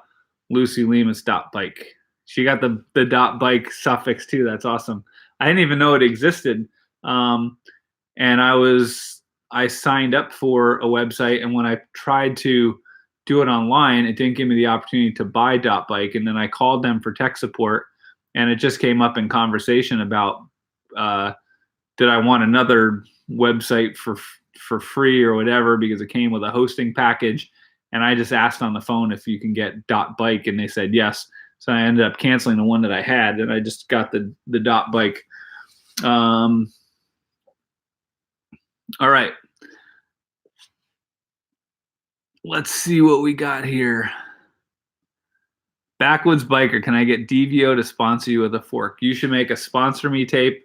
Lucy Lemus .bike. She got the .bike suffix too. That's awesome. I didn't even know it existed. And I signed up for a website, and when I tried to do it online, it didn't give me the opportunity to buy .bike. And then I called them for tech support, and it just came up in conversation about, did I want another website for free or whatever, because it came with a hosting package. And I just asked on the phone if you can get .bike, and they said yes. So I ended up canceling the one that I had, and I just got the .bike. All right. Let's see what we got here. Backwoods Biker, can I get DVO to sponsor you with a fork? You should make a sponsor me tape,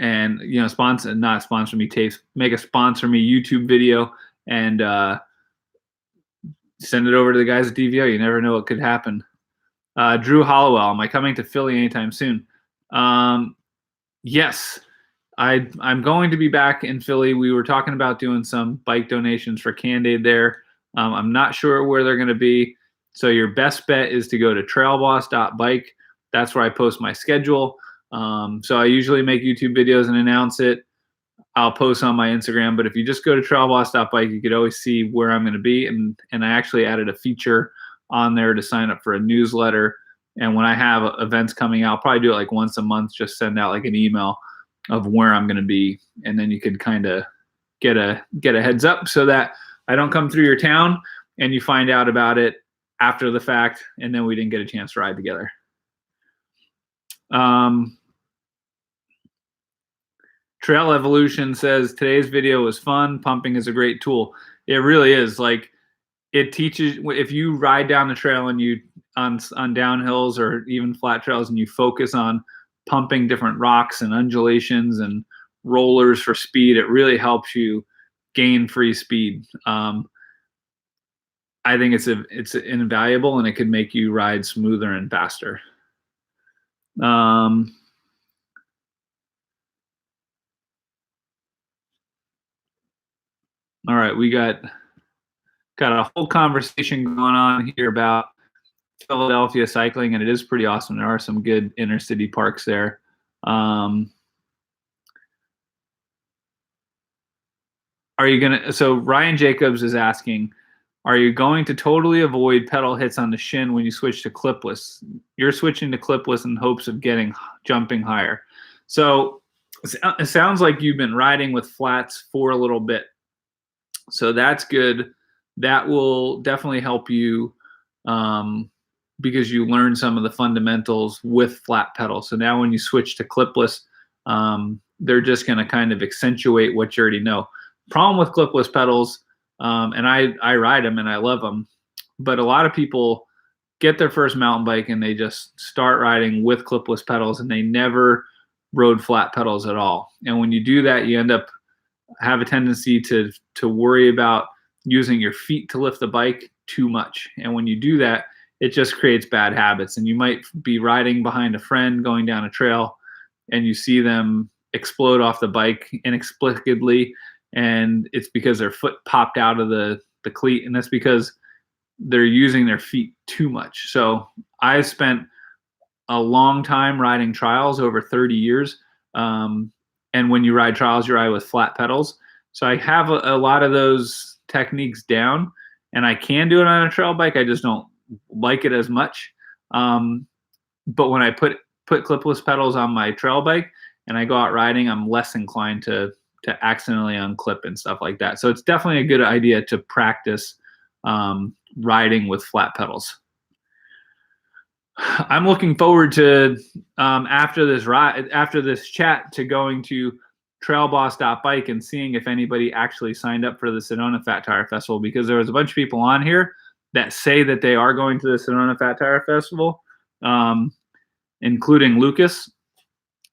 and not sponsor me tapes. Make a sponsor me YouTube video and send it over to the guys at DVO. You never know what could happen. Drew Hollowell, am I coming to Philly anytime soon? Yes, I'm going to be back in Philly. We were talking about doing some bike donations for Candid there. I'm not sure where they're going to be. So your best bet is to go to trailboss.bike. That's where I post my schedule. So I usually make YouTube videos and announce it. I'll post on my Instagram, but if you just go to trailboss.bike, you could always see where I'm going to be. And I actually added a feature on there to sign up for a newsletter. And when I have events coming out, I'll probably do it like once a month, just send out like an email of where I'm going to be. And then you could kind of get a heads up so that I don't come through your town and you find out about it after the fact, and then we didn't get a chance to ride together. Trail Evolution says, today's video was fun. Pumping is a great tool. It really is. Like, it teaches, if you ride down the trail and you on downhills or even flat trails, and you focus on pumping different rocks and undulations and rollers for speed, it really helps you gain free speed. I think it's invaluable, and it could make you ride smoother and faster. All right, we got a whole conversation going on here about Philadelphia cycling, and it is pretty awesome. There are some good inner city parks there. So Ryan Jacobs is asking, are you going to totally avoid pedal hits on the shin when you switch to clipless? You're switching to clipless in hopes of jumping higher. So It sounds like you've been riding with flats for a little bit. So that's good. That will definitely help you because you learn some of the fundamentals with flat pedals. So now when you switch to clipless, they're just going to kind of accentuate what you already know. Problem with clipless pedals, and I ride them and I love them, but a lot of people get their first mountain bike and they just start riding with clipless pedals and they never rode flat pedals at all. And when you do that, you end up have a tendency to worry about using your feet to lift the bike too much. And when you do that, it just creates bad habits. And you might be riding behind a friend going down a trail and you see them explode off the bike inexplicably, and it's because their foot popped out of the cleat, and that's because they're using their feet too much. So I spent a long time riding trials, over 30 years. And when you ride trials, you ride with flat pedals. So I have a lot of those techniques down, and I can do it on a trail bike. I just don't like it as much. But when I put clipless pedals on my trail bike and I go out riding, I'm less inclined to accidentally unclip and stuff like that. So it's definitely a good idea to practice riding with flat pedals. I'm looking forward to after this chat to going to trailboss.bike and seeing if anybody actually signed up for the Sedona Fat Tire Festival, because there was a bunch of people on here that say that they are going to the Sedona Fat Tire Festival, including Lucas.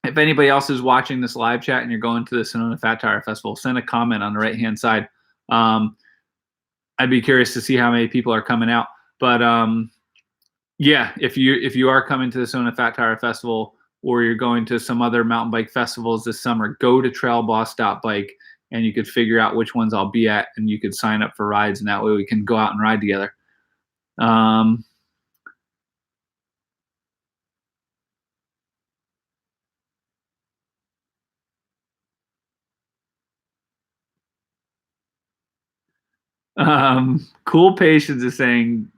If anybody else is watching this live chat and you're going to the Sedona Fat Tire Festival, send a comment on the right-hand side. I'd be curious to see how many people are coming out. But yeah, if you are coming to the Sedona Fat Tire Festival, or you're going to some other mountain bike festivals this summer, go to trailboss.bike and you could figure out which ones I'll be at, and you could sign up for rides, and that way we can go out and ride together. Cool Patience is saying,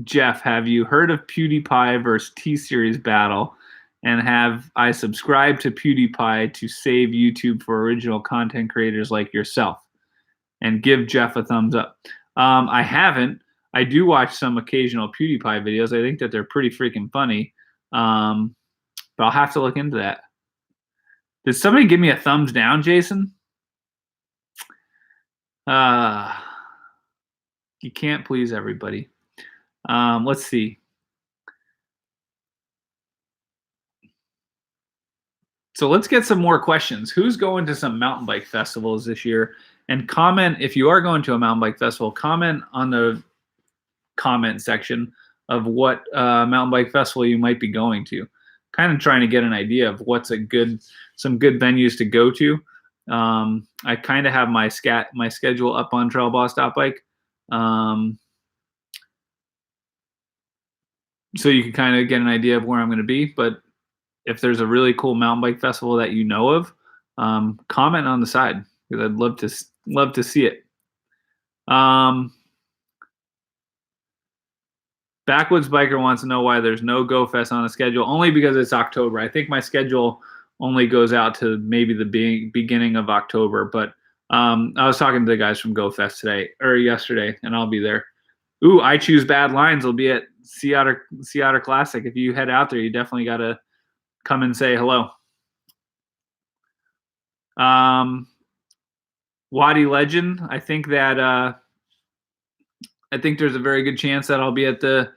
Jeff, have you heard of PewDiePie versus T-Series battle? And have I subscribed to PewDiePie to save YouTube for original content creators like yourself? And give Jeff a thumbs up. I haven't. I do watch some occasional PewDiePie videos. I think that they're pretty freaking funny. But I'll have to look into that. Did somebody give me a thumbs down, Jason? You can't please everybody. Let's see. So let's get some more questions. Who's going to some mountain bike festivals this year? And comment, if you are going to a mountain bike festival, comment on the comment section of what mountain bike festival you might be going to. Kind of trying to get an idea of what's some good venues to go to. I kind of have my schedule up on trailboss.bike. So you can kind of get an idea of where I'm going to be. But if there's a really cool mountain bike festival that you know of, comment on the side, because I'd love to see it. Backwoods Biker wants to know why there's no Go Fest on the schedule. Only because it's October. I think my schedule only goes out to maybe the beginning of October. But I was talking to the guys from Go Fest yesterday, and I'll be there. Ooh, I Choose Bad Lines will be at Sea Otter Classic. If you head out there, you definitely got to come and say hello. Wadi Legend, I think there's a very good chance that I'll be at the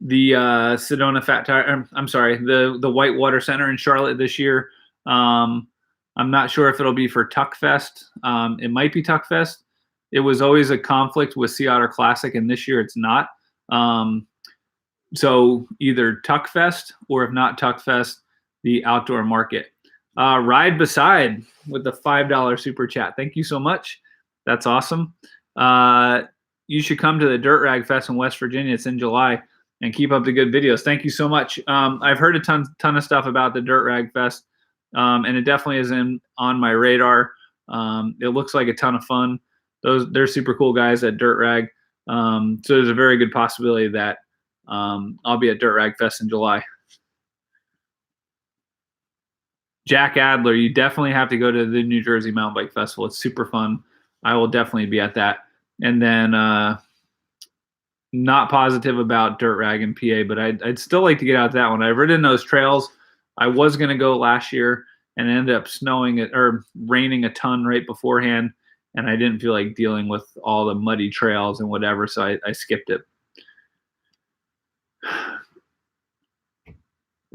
Sedona Fat Tire. I'm sorry, the Whitewater Center in Charlotte this year. I'm not sure if it'll be for Tuck Fest. It might be Tuck Fest. It was always a conflict with Sea Otter Classic, and this year it's not. So either Tuck Fest, or if not Tuck Fest, the Outdoor Market. Ride Beside with the $5 super chat. Thank you so much. That's awesome. You should come to the Dirt Rag Fest in West Virginia. It's in July, and keep up the good videos. Thank you so much. I've heard a ton of stuff about the Dirt Rag Fest, and it definitely is on my radar. It looks like a ton of fun. They're super cool guys at Dirt Rag. So there's a very good possibility that I'll be at Dirt Rag Fest in July. Jack Adler, you definitely have to go to the New Jersey Mountain Bike Festival. It's super fun. I will definitely be at that. And then not positive about Dirt Rag in PA, but I'd still like to get out to that one. I've ridden those trails. I was going to go last year and it ended up snowing or raining a ton right beforehand. And I didn't feel like dealing with all the muddy trails and whatever, so I skipped it.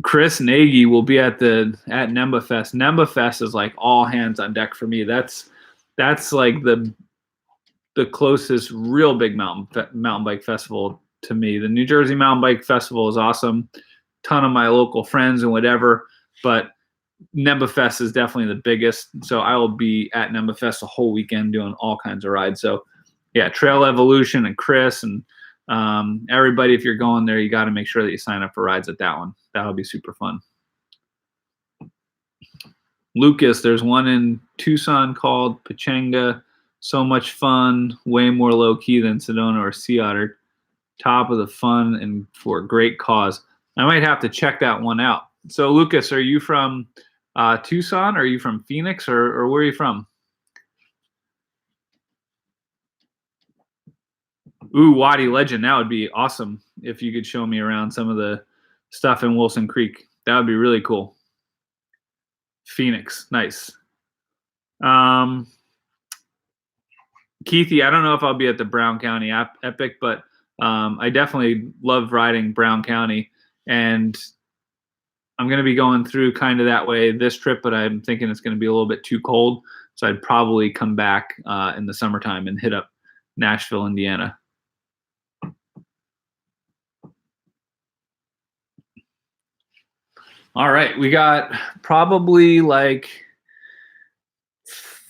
Chris Nagy will be at NEMBA Fest. NEMBA Fest is like all hands on deck for me. That's like the closest real big mountain bike festival to me. The New Jersey Mountain Bike Festival is awesome. Ton of my local friends and whatever, but NEMBA Fest is definitely the biggest. So I will be at NEMBA Fest the whole weekend doing all kinds of rides. So yeah, Trail Evolution and Chris and everybody, if you're going there, you got to make sure that you sign up for rides at that one. That'll be super fun. Lucas, there's one in Tucson called Pachanga. So much fun, way more low key than Sedona or Sea Otter. Top of the fun and for a great cause. I might have to check that one out. So Lucas, are you from Tucson? Or are you from Phoenix, or where are you from? Ooh, Wadi Legend. That would be awesome if you could show me around some of the stuff in Wilson Creek. That would be really cool. Phoenix, nice. Keithy, I don't know if I'll be at the Brown County Epic, but I definitely love riding Brown County, and I'm going to be going through kind of that way this trip, but I'm thinking it's going to be a little bit too cold, so I'd probably come back in the summertime and hit up Nashville, Indiana. All right, we got probably like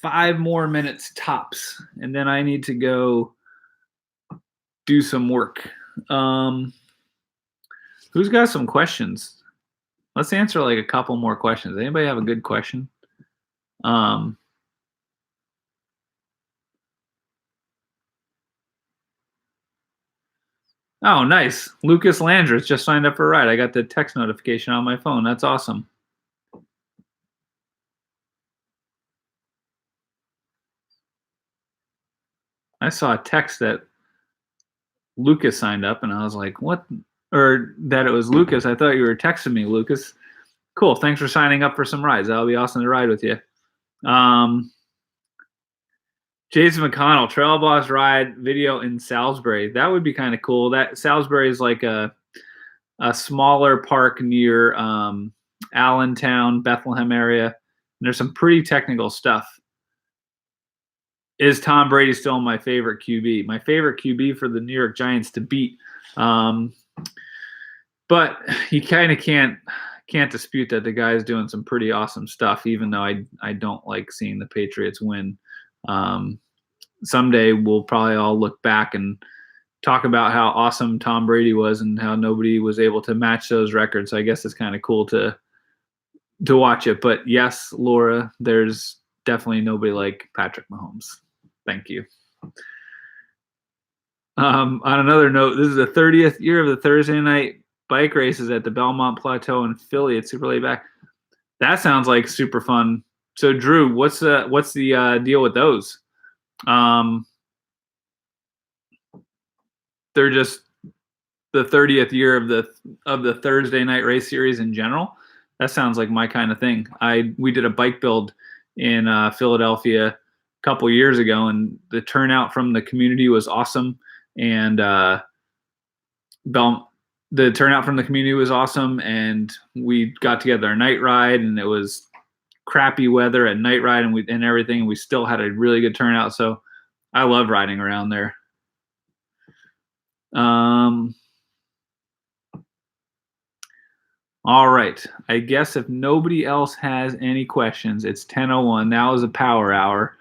5 more minutes tops, and then I need to go do some work. Who's got some questions? Let's answer like a couple more questions. Anybody have a good question? Oh, nice. Lucas Landreth just signed up for a ride. I got the text notification on my phone. That's awesome. I saw a text that Lucas signed up, and I was like, what? Or that it was Lucas. I thought you were texting me, Lucas. Cool. Thanks for signing up for some rides. That'll be awesome to ride with you. Jason McConnell, Trail Boss ride video in Salisbury. That would be kind of cool. That Salisbury is like a smaller park near Allentown, Bethlehem area. And there's some pretty technical stuff. Is Tom Brady still my favorite QB? My favorite QB for the New York Giants to beat. But you kind of can't dispute that the guy's doing some pretty awesome stuff, even though I don't like seeing the Patriots win. Someday we'll probably all look back and talk about how awesome Tom Brady was and how nobody was able to match those records. So I guess it's kind of cool to watch it. But yes, Laura, there's definitely nobody like Patrick Mahomes. Thank you. On another note, this is the 30th year of the Thursday night bike races at the Belmont Plateau in Philly. It's super laid back. That sounds like super fun. So Drew, what's the deal with those? They're just the 30th year of the Thursday night race series in general. That sounds like my kind of thing. We did a bike build in Philadelphia a couple years ago, and the turnout from the community was awesome. And the turnout from the community was awesome, and we got together a night ride, and it was crappy weather at night ride and everything. And we still had a really good turnout. So I love riding around there. All right. I guess if nobody else has any questions, it's 10:01. Now is a power hour.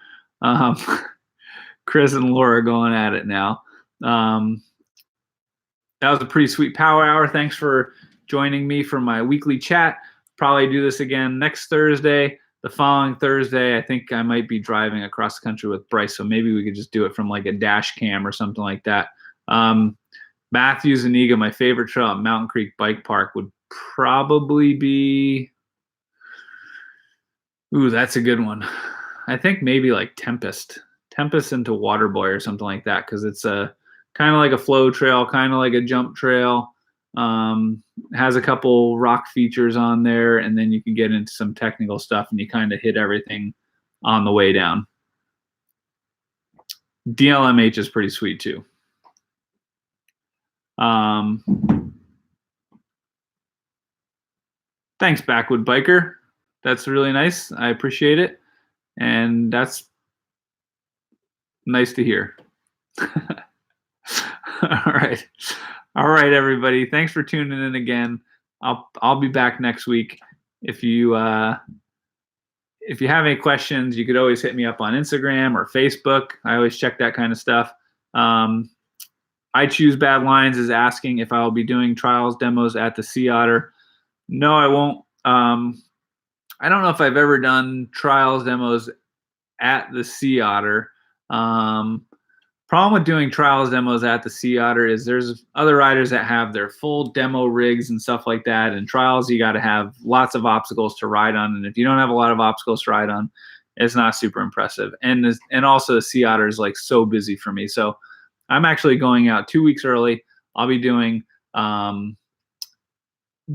Chris and Laura going at it now. That was a pretty sweet power hour. Thanks for joining me for my weekly chat. Probably do this again next Thursday. The following Thursday, I think I might be driving across the country with Bryce, so maybe we could just do it from like a dash cam or something like that. Matthews and Ega, my favorite trail at Mountain Creek Bike Park would probably be Ooh, that's a good one. I think maybe like Tempest into Waterboy or something like that, because it's a kind of like a flow trail, kind of like a jump trail. Has a couple rock features on there, and then you can get into some technical stuff, and you kind of hit everything on the way down. DLMH is pretty sweet too. Thanks, Backwood Biker. That's really nice. I appreciate it, and that's nice to hear. All right. All right, everybody. Thanks for tuning in again. I'll be back next week. If you have any questions, you could always hit me up on Instagram or Facebook. I always check that kind of stuff. I Choose Bad Lines is asking if I will be doing trials demos at the Sea Otter. No, I won't. I don't know if I've ever done trials demos at the Sea Otter. Problem with doing trials demos at the Sea Otter is there's other riders that have their full demo rigs and stuff like that. And trials, you got to have lots of obstacles to ride on. And if you don't have a lot of obstacles to ride on, it's not super impressive. And also the Sea Otter is like so busy for me. So I'm actually going out 2 weeks early. I'll be doing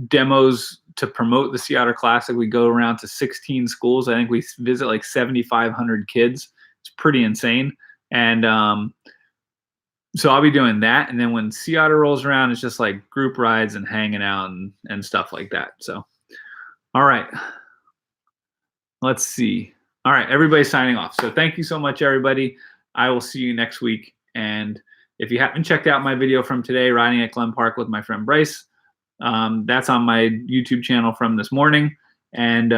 demos to promote the Sea Otter Classic. We go around to 16 schools. I think we visit like 7,500 kids. It's pretty insane. And so I'll be doing that. And then when Sea Otter rolls around, it's just like group rides and hanging out and stuff like that. So, all right. Let's see. All right. Everybody's signing off. So thank you so much, everybody. I will see you next week. And if you haven't checked out my video from today, riding at Glen Park with my friend Bryce, that's on my YouTube channel from this morning. And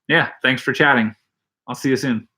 yeah, thanks for chatting. I'll see you soon.